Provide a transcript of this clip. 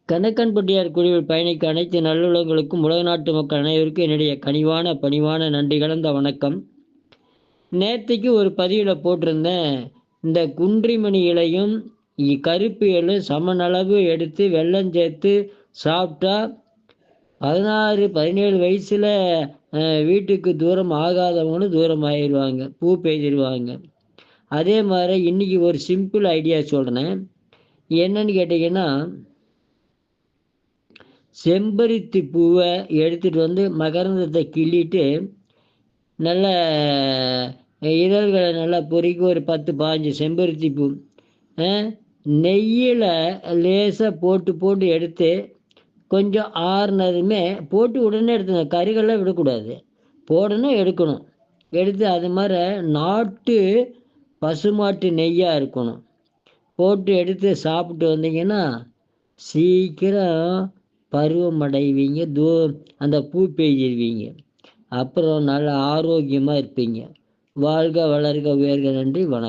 கணக்கன்பட்டியார் குழுவில் பயணிக்க அனைத்து நல்லுள்ளங்களுக்கும் உலக நாட்டு மக்கள் அனைவருக்கும் என்னுடைய கனிவான பணிவான நன்றி கலந்த வணக்கம். நேற்றுக்கு ஒரு பதிவில் போட்டிருந்தேன். இந்த குன்றிமணி இலையும் கருப்பு எள்ளும் சமநளவு எடுத்து வெல்லம் சேர்த்து சாப்பிட்டா 16-17 வயசில் வீட்டுக்கு தூரம் ஆகாதவங்களும் தூரம் ஆயிடுவாங்க, பூ பெய்திருவாங்க. அதே மாதிரி இன்றைக்கி ஒரு சிம்பிள் ஐடியா சொல்கிறேன். என்னன்னு கேட்டிங்கன்னா, செம்பருத்தி பூவை எடுத்துகிட்டு வந்து மகரந்தத்தை கிள்ளிட்டு நல்ல இதழ்களை நல்லா பொறுக்கி ஒரு 10-15 செம்பருத்தி பூ நெய்யில் லேசாக போட்டு எடுத்து கொஞ்சம் ஆறுனதுமே போட்டு உடனே எடுத்துங்க. கறிகள்லாம் விடக்கூடாது, போடணும் எடுக்கணும். எடுத்து அது மாதிரி நாட்டு பசுமாட்டு நெய்யாக இருக்கணும். போட்டு எடுத்து சாப்பிட்டு வந்தீங்கன்னா சீக்கிரம் பருவம் அடைவீங்க, அந்த பூ பெய்திருவீங்க. அப்புறம் நல்ல ஆரோக்கியமாக இருப்பீங்க. வாழ்க வளர்க உயர்க. நன்றி, வணக்கம்.